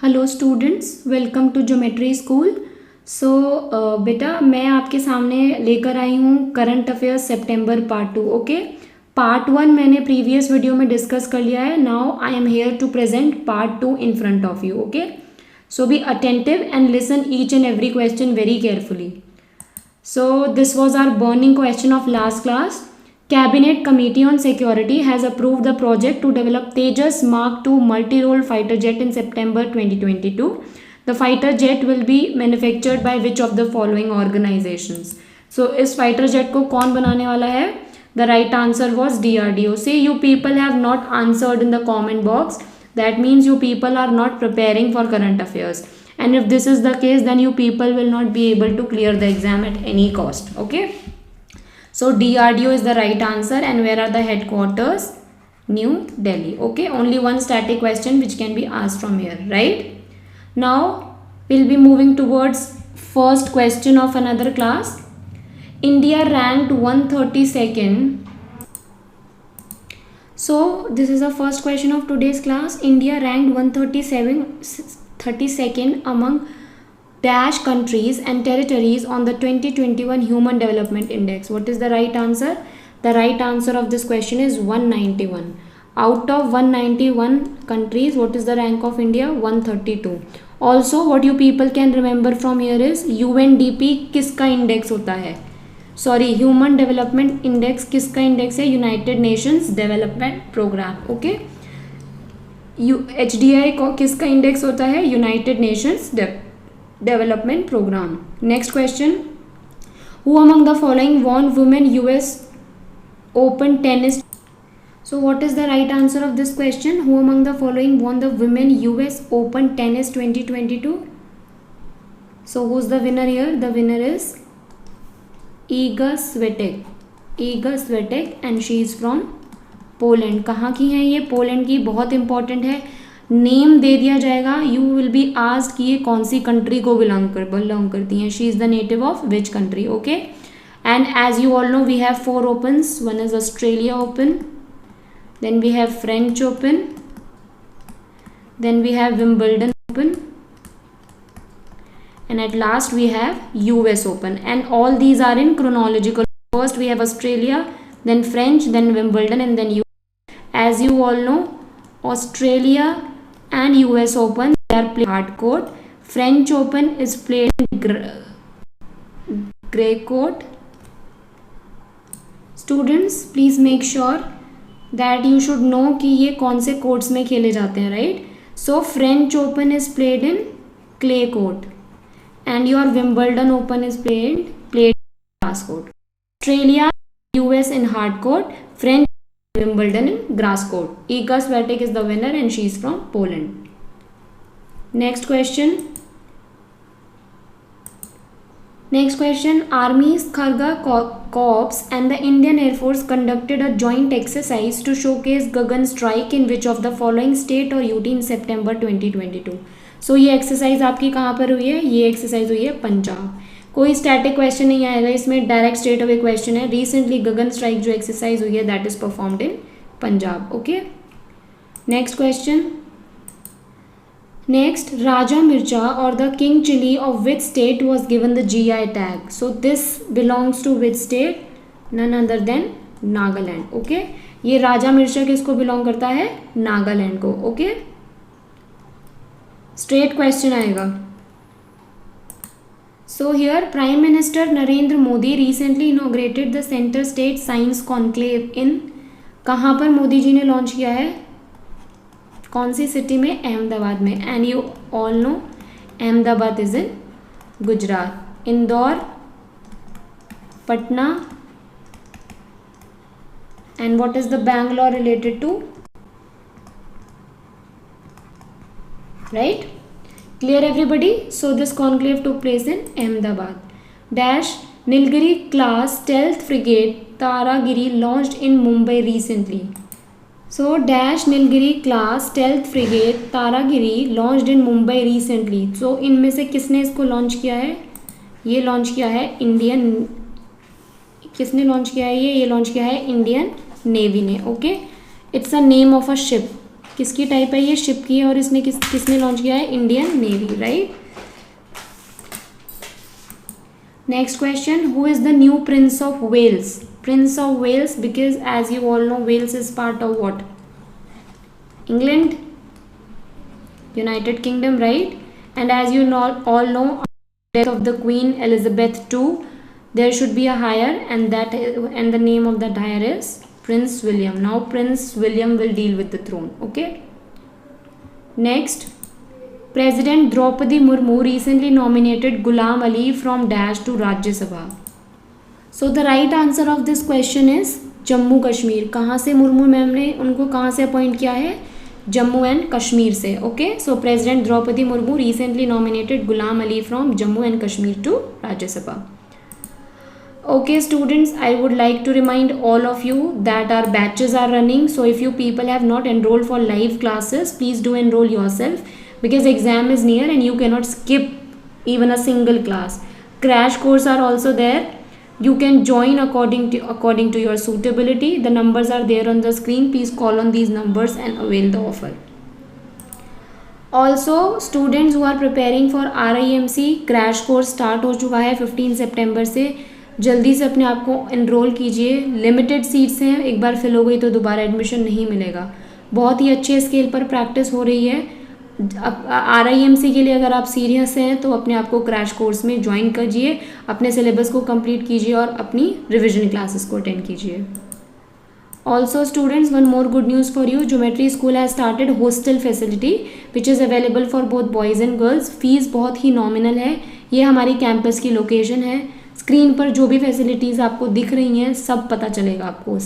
Hello students, welcome to geometry school. बेटा मैं आपके सामने लेकर आई हूँ करंट अफेयर्स सितंबर पार्ट 2। ओके, पार्ट 1 मैंने प्रीवियस वीडियो में डिस्कस कर लिया है। Now I am here to present part 2 in front of you. Okay, so be attentive and listen each and every question very carefully. So this was our burning question of last class. Cabinet Committee on Security has approved the project to develop Tejas Mark II multi-role fighter jet in September 2022. The fighter jet will be manufactured by which of the following organizations? So इस fighter jet को कौन बनाने वाला है? The right answer was DRDO. Say you people have not answered in the comment box. That means you people are not preparing for current affairs. And if this is the case, then you people will not be able to clear the exam at any cost. Okay, so DRDO is the right answer. And where are the headquarters? New Delhi. Okay, only one static question which can be asked from here, right? Now we'll be moving towards first question of another class. India ranked 132nd. So this is the first question of today's class. India ranked 132nd among dash countries and territories on the 2021 Human Development Index. What is the right answer? The right answer of this question is 191. Out of 191 countries, what is the rank of India? 132. Also, what you people can remember from here is UNDP किसका index होता है? Sorry, human development index किसका index है? United Nations development programme. Okay, HDI को किसका index होता है? United Nations development programme. Next question, who among the following won women US open tennis? So what is the right answer of this question? Who among the following won the women US Open Tennis 2022? So who's the winner here? The winner is Iga Swiatek. Iga Swiatek and she is from Poland. कहाँ की है ये? Poland की. बहुत important है. Name दे दिया जाएगा, you will be asked कि ये कौन सी कंट्री को बिलोंग करती हैं. She is the native of which country. Okay, and as you all know we have 4 opens. One is Australia open, then we have French open, then we have Wimbledon open, and at last we have US Open, and all these are in chronological. First we have Australia, then French, then Wimbledon, and then US. As you all know, Australia and US Open they are played hard court. French Open is played in grey court. Students, please make sure that you should know कि ये कौन से courts में खेले जाते हैं, right? So French Open is played in clay court. And your Wimbledon Open is played in grass court. Australia, US in hard court, French, Wimbledon in grass court. Iga Swiatek is the winner and she is from Poland. Next question. Army's Kharga Corps and the Indian Air Force conducted a joint exercise to showcase Gagan Strike in which of the following state or UT in September 2022. सो ये exercise आपकी कहाँ पर हुई है? ये exercise हुई है पंजाब. कोई स्टैटिक क्वेश्चन नहीं आएगा इसमें, डायरेक्ट स्टेट अवे क्वेश्चन है. रिसेंटली गगन स्ट्राइक जो एक्सरसाइज हुई है that is performed in Punjab. Okay, next question. Next, Raja Mircha और the king chilli of which state was given the GI tag? So this belongs to which state? None other than Nagaland. Okay, ये राजा मिर्चा किसको belong करता है? नागालैंड को. Okay, straight question आएगा. So here prime minister Narendra Modi recently inaugurated the centre state science conclave in. कहाँ पर मोदी जी ने लॉन्च किया है? कौन सी सिटी में? अहमदाबाद में. And you all know Ahmedabad is in Gujarat. Indore, Patna, and what is the Bangalore related to? Right? Clear everybody? So this conclave took place in Ahmedabad. Dash Nilgiri class stealth frigate Taragiri launched in Mumbai recently. So dash Nilgiri class stealth frigate Taragiri launched in Mumbai recently. So इनमें से किसने इसको launch किया है? ये launch किया है Indian. किसने लॉन्च किया है? ये लॉन्च किया है इंडियन नेवी ने. Okay, it's a name of a ship. किसकी टाइप है ये? शिप की है, और इसने किसने लॉन्च किया है? Indian navy, right. Next question, who is the new prince of Wales? Prince of Wales, because as you all know Wales is part of what? England, United Kingdom, right. And as you all know, death of the Queen Elizabeth II, there should be a heir, and the name of that heir is Prince William. Now Prince William will deal with the throne. Okay. Next, President Draupadi Murmu recently nominated Ghulam Ali from Dash to Rajya Sabha. So the right answer of this question is Jammu Kashmir. कहाँ से Murmu ma'am ने उनको कहाँ से appoint किया है? Jammu and Kashmir से. Okay, so president Draupadi Murmu recently nominated Ghulam Ali from Jammu and Kashmir to Rajya Sabha. Okay students, I would like to remind all of you that our batches are running. So if you people have not enrolled for live classes, please do enroll yourself, because exam is near and you cannot skip even a single class. Crash course are also there. You can join according to your suitability. The numbers are there on the screen. Please call on these numbers and avail the offer. Also students who are preparing for RIMC, crash course start हो चुका है 15 सितंबर से. जल्दी से अपने आप को enrol कीजिए. लिमिटेड सीट्स हैं, एक बार फिल हो गई तो दोबारा एडमिशन नहीं मिलेगा. बहुत ही अच्छे स्केल पर प्रैक्टिस हो रही है. RIMC के लिए अगर आप सीरियस हैं तो अपने आप को क्रैश कोर्स में ज्वाइन कीजिए, अपने सिलेबस को कंप्लीट कीजिए और अपनी रिविजन क्लासेस को अटेंड कीजिए. Also students, one more good news for you. Geometry School has started hostel facility which is available for both boys and girls. Fees बहुत ही नॉमिनल है. ये हमारी कैंपस की लोकेशन है. स्क्रीन पर जो भी फैसिलिटीज़ आपको दिख रही हैं सब पता चलेगा आपको.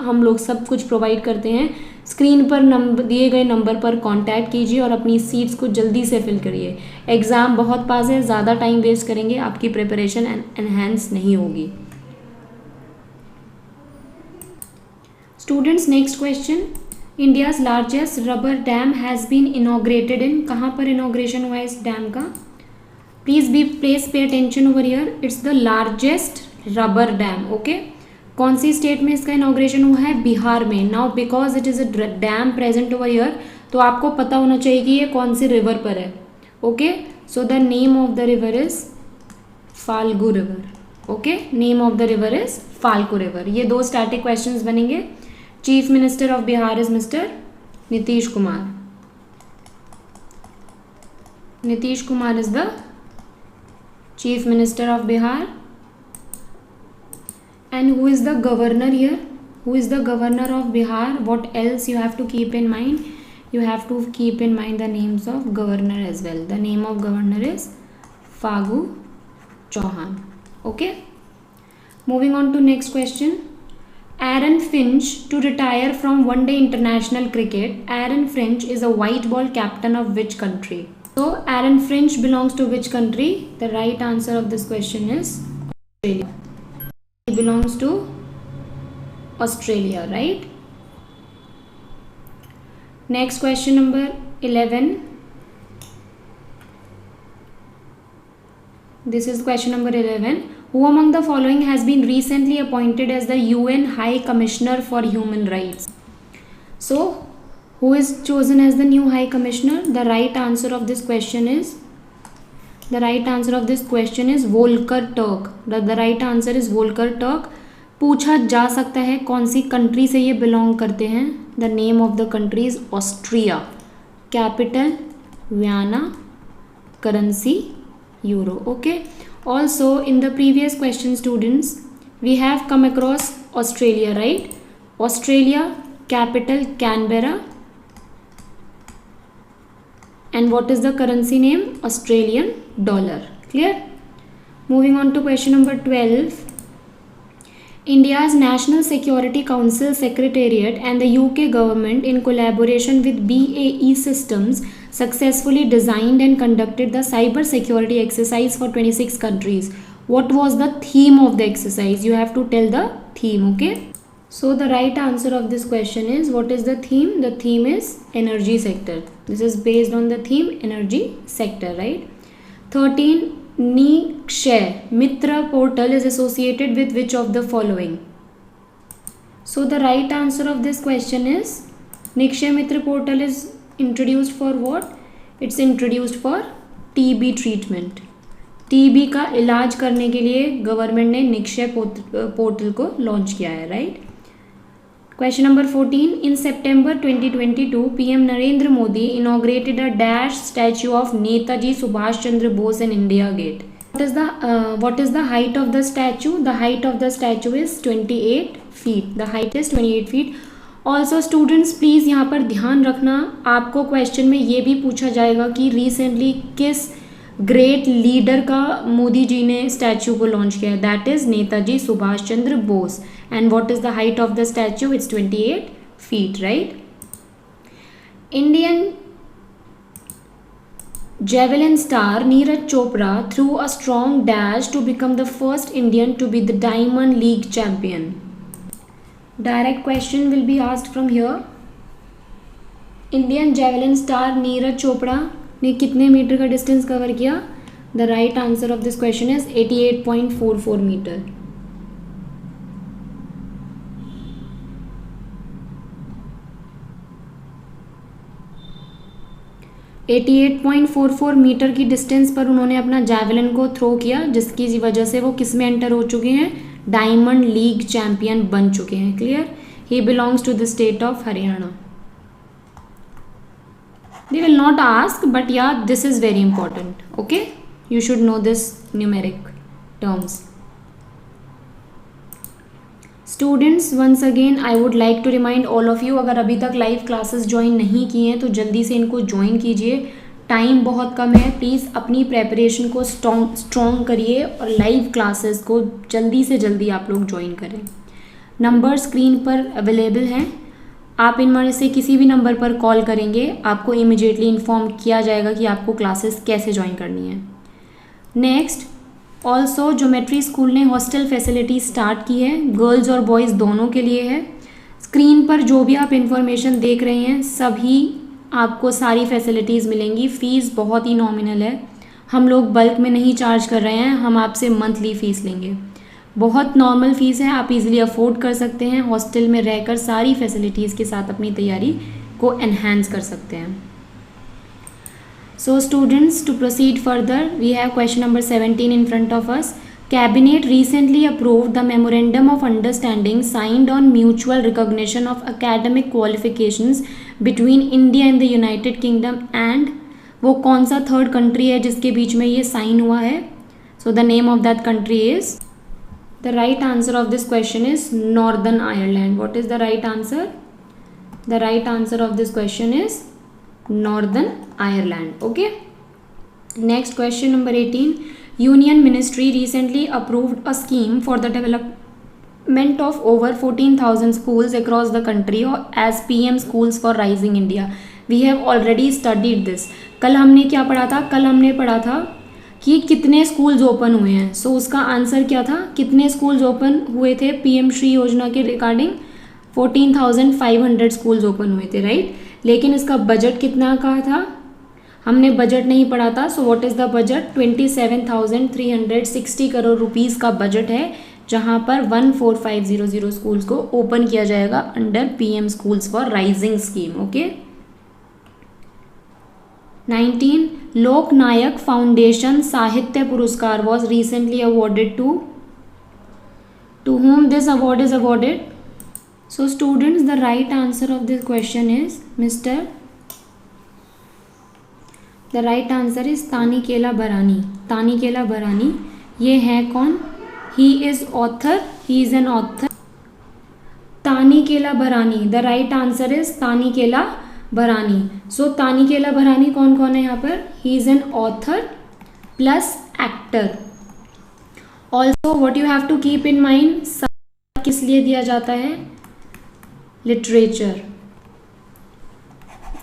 हम लोग सब कुछ प्रोवाइड करते हैं. स्क्रीन पर दिए गए नंबर पर कांटेक्ट कीजिए और अपनी सीट्स को जल्दी से फिल करिए. एग्ज़ाम बहुत पास है, ज़्यादा टाइम वेस्ट करेंगे आपकी प्रिपरेशन एनहेंस नहीं होगी. Students, next question, India's largest rubber dam has been inaugurated in. कहाँ पर इनॉग्रेशन हुआ है इस डैम का? Please pay attention over here. It's the largest rubber dam. Okay, कौन सी स्टेट में इसका इनॉग्रेशन हुआ है? बिहार में. Now because it is a dam present over here, तो आपको पता होना चाहिए कि ये कौन सी रिवर पर है. Okay, so the name of the river is Falgu river. Okay, name of the river is Falgu river. ये दो स्टैटिक क्वेश्चंस बनेंगे. Chief minister of Bihar is mister Nitish Kumar. Nitish Kumar is the Chief Minister of Bihar. And who is the governor here? Who is the governor of Bihar? What else you have to keep in mind? You have to keep in mind the names of governor as well. The name of governor is Fagu Chauhan. Okay. Moving on to next question. Aaron Finch to retire from one-day international cricket. Aaron Finch is a white ball captain of which country? So Aaron Finch belongs to which country? The right answer of this question is Australia. He belongs to Australia, right? Next question number 11. This is question number 11. Who among the following has been recently appointed as the UN High Commissioner for Human Rights? So who is chosen as the new High Commissioner? The right answer of this question is Volker Turk. The right answer is Volker Turk. पूछा जा सकता है कौन सी country से ये belong करते हैं. The name of the country is Austria. Capital Vienna. Currency Euro. Okay. Also in the previous question students, we have come across Australia, right? Australia, capital Canberra. And what is the currency name? Australian dollar. Clear? Moving on to question number 12. India's National Security Council Secretariat and the UK government in collaboration with BAE Systems successfully designed and conducted the cyber security exercise for 26 countries. What was the theme of the exercise? You have to tell the theme, okay? So the right answer of this question is, what is the theme? The theme is energy sector. This is based on the theme energy sector, right? 13. Nikshay Mitra portal is associated with which of the following? So the right answer of this question is Nikshay Mitra portal is introduced for what? It's introduced for TB treatment. TB का इलाज करने के लिए government ने Nikshay portal को launch किया है, right. Question number 14, in September 2022 PM Narendra Modi inaugurated a dash statue of Netaji Subhas Chandra Bose in India gate. What is the height of the statue? The height of the statue is 28 feet. The height is 28 feet. Also students please यहाँ पर ध्यान रखना, आपको question में ये भी पूछा जाएगा कि रिसेंटली किस ग्रेट लीडर का मोदी जी ने स्टैच्यू को लॉन्च किया है। That is Netaji Subhas Chandra Bose. And what is the height of the statue? It's 28 feet, right. Indian javelin star Neeraj Chopra threw a strong dash to become the first Indian to be the Diamond League champion. Direct question will be asked from here. Indian javelin star Neeraj Chopra ने कितने metre का distance cover किया? The right answer of this question is 88.44 metre. Eighty 8.44 metre की distance पर उन्होंने अपना javelin को throw किया, जिसकी वजह से वो किस में एंटर हो चुके हैं? डायमंड लीग चैंपियन बन चुके हैं। Clear? He belongs to the state of Haryana. They will not ask but yeah this is very important. Okay, you should know this numeric terms. Students once again I would like to remind all of you, अगर अभी तक live classes join नहीं किए हैं तो जल्दी से इनको ज्वाइन कीजिए। टाइम बहुत कम है, प्लीज़ अपनी प्रेपरेशन को स्ट्रॉन्ग करिए और लाइव क्लासेस को जल्दी से जल्दी आप लोग ज्वाइन करें। नंबर स्क्रीन पर अवेलेबल हैं, आप इनमें से किसी भी नंबर पर कॉल करेंगे, आपको इमिडिएटली इन्फॉर्म किया जाएगा कि आपको क्लासेस कैसे ज्वाइन करनी है। नेक्स्ट, ऑल्सो ज्योमेट्री स्कूल ने हॉस्टल फैसिलिटी स्टार्ट की है, गर्ल्स और बॉयज़ दोनों के लिए है। स्क्रीन पर जो भी आप इंफॉर्मेशन देख रहे हैं सभी आपको सारी फैसिलिटीज़ मिलेंगी। फ़ीस बहुत ही नॉमिनल है, हम लोग बल्क में नहीं चार्ज कर रहे हैं, हम आपसे मंथली फ़ीस लेंगे। बहुत नॉर्मल फ़ीस है, आप इजीली अफोर्ड कर सकते हैं, हॉस्टल में रहकर सारी फैसिलिटीज़ के साथ अपनी तैयारी को एनहांस कर सकते हैं। So students, to proceed further, we have question number 17 in front of us. Cabinet recently approved the memorandum of understanding signed on mutual recognition of academic qualifications between India and the United Kingdom and वो कौन सा third country है जिसके बीच में ये sign हुआ है? So the name of that country is, the right answer of this question is Northern Ireland. What is the right answer? The right answer of this question is Northern Ireland. Okay, next question number 18. Union Ministry recently approved a scheme for the development of over 14,000 schools across the country as PM Schools for Rising India. We have already studied this. कल हमने क्या पढ़ा था? कल हमने पढ़ा था कि कितने स्कूल्स ओपन हुए हैं। सो उसका आंसर क्या था? कितने स्कूल्स ओपन हुए थे PM श्री योजना के रिगार्डिंग? 14,500 स्कूल्स ओपन हुए थे, राइट। लेकिन इसका बजट कितना का था? हमने बजट नहीं पढ़ा था। So what is the budget? 27,360 crore rupees का बजट है, जहां पर 14,500 स्कूल्स को ओपन किया जाएगा under PM schools for rising scheme. Okay. 19. Loknayak foundation Sahitya Puraskar was recently awarded to whom this award is awarded? So students, the right answer of this question is Mr. The right answer is तानिकेला बरानी। तानिकेला बरानी ये है कौन? He is author, he is an author. तानिकेला बरानी, the right answer is तानिकेला बरानी। So तानिकेला बरानी कौन कौन है यहाँ पर? He is an author plus actor. Also what you have to keep in mind, किस लिए दिया जाता है? Literature,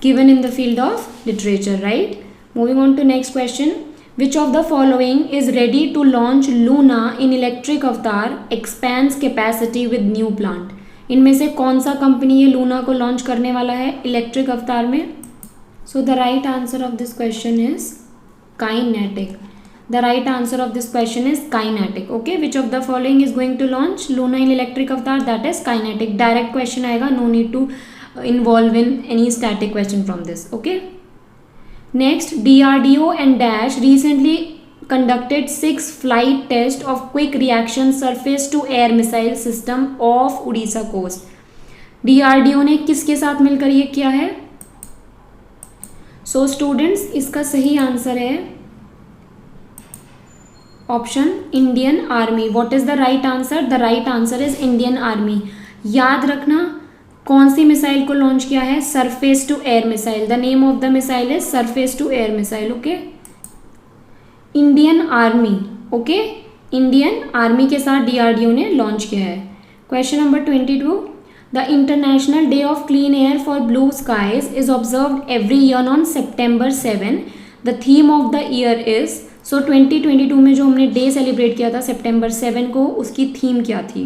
given in the field of literature, right? Moving on to next question. Which of the following is ready to launch Luna in electric avatar expands capacity with new plant? इनमें से कौन सा company ये Luna को launch करने वाला है electric अवतार में? So the right answer of this question is Kinetic. The right answer of this question is Kinetic. Okay, which of the following is going to launch Luna in electric avatar? That is Kinetic. Direct question आएगा, no need to involved in any static question from this. Okay. Next, DRDO and Dash recently conducted 6 flight tests of quick reaction surface to air missile system of Orissa coast. DRDO ने किसके साथ मिलकर ये किया है? So students, इसका सही answer है option Indian army. What is the right answer? The right answer is Indian army. याद रखना कौन सी मिसाइल को लॉन्च किया है? Surface to air missile. The name of the missile is surface to air missile. Okay, Indian army. Okay, Indian army के साथ DRDO ने लॉन्च किया है. Question number 22. The international day of clean air for blue skies is observed every year on September 7. The theme of the year is. So 2022 में जो हमने day celebrate किया था September 7 को, उसकी थीम क्या थी?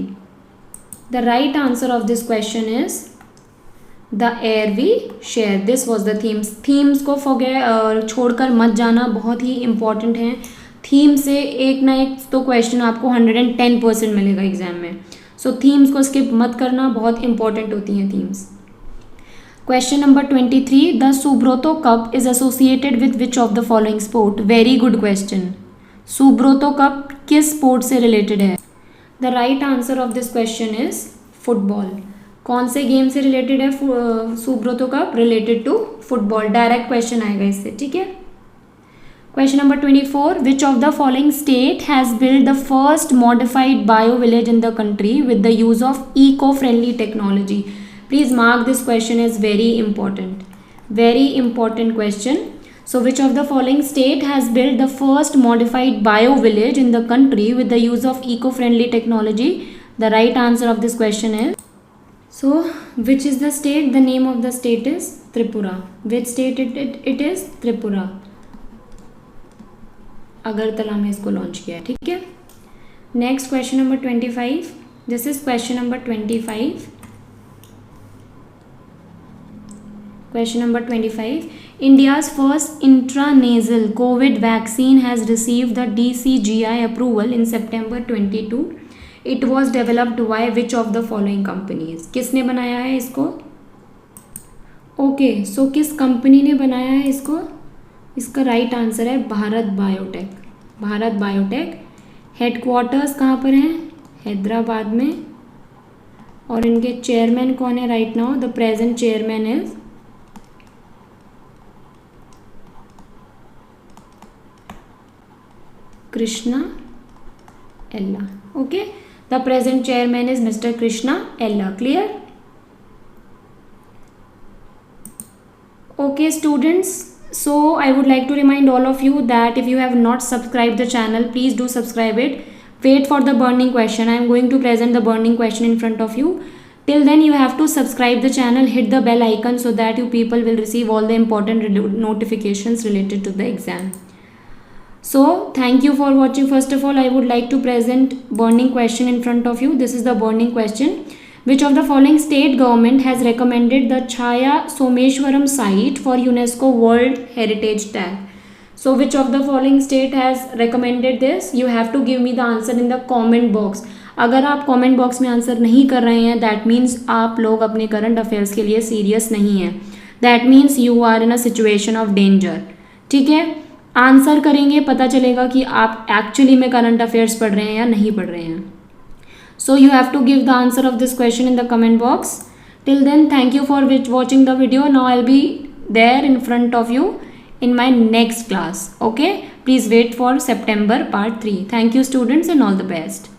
The right answer of this question is the air we share. This was the themes. Themes को छोड़कर मत जाना, बहुत ही इंपॉर्टेंट है. थीम से एक ना एक तो क्वेश्चन आपको 110% मिलेगा एग्जाम में. सो थीम्स को स्किप मत करना, बहुत इंपॉर्टेंट होती हैं themes. Question number 23. The Subroto cup is associated with which of the following sport? Very good question. Subroto cup किस स्पोर्ट से रिलेटेड है? द right answer of this question इज फुटबॉल. कौन से गेम से रिलेटेड है Subroto cup? Related to football. Direct question आएगा इससे. ठीक है. Question number 24. Which of the following state has build the first modified bio village in the country with the use of eco friendly technology? Please mark this question is very important. Very important question. So which of the following state has built the first modified bio village in the country with the use of eco-friendly technology? The right answer of this question is, so which is the state? The name of the state is Tripura. Which state it is? Tripura. Agartala में इसको launch किया है. ठीक है. Next question number 25. This is question number 25. Question number 25. India's first intranasal COVID vaccine has received the DCGI approval in September 22. It was developed by which of the following companies? किसने बनाया है इसको? Okay, सो किस company ने बनाया है इसको? इसका राइट आंसर है Bharat biotech. Bharat biotech. Headquarters कहाँ पर हैं? हैदराबाद में. और इनके चेयरमैन कौन है right now? The present chairman is Krishna Ella. Okay, the present chairman is Mr. Krishna Ella. Clear? Okay students, so I would like to remind all of you that if you have not subscribed the channel, please do subscribe it. Wait for the burning question. I am going to present the burning question in front of you. Till then you have to subscribe the channel, hit the bell icon so that you people will receive all the important notifications related to the exam. So thank you for watching. First of all, I would like to present burning question in front of you. This is the burning question. Which of the following state government has recommended the Chaya Someshwaram site for UNESCO World Heritage tag? So which of the following state has recommended this? You have to give me the answer in the comment box. अगर आप comment box में answer नहीं कर रहे हैं, that means आप लोग अपने current affairs के लिए serious नहीं हैं. That means you are in a situation of danger. ठीक है. आंसर करेंगे, पता चलेगा कि आप एक्चुअली में करंट अफेयर्स पढ़ रहे हैं या नहीं पढ़ रहे हैं. So you have to give the answer of this question in the comment box. Till then thank you for watching the video. Now I will be there in front of you in my next class. Okay, please wait for September part 3. Thank you students and all the best.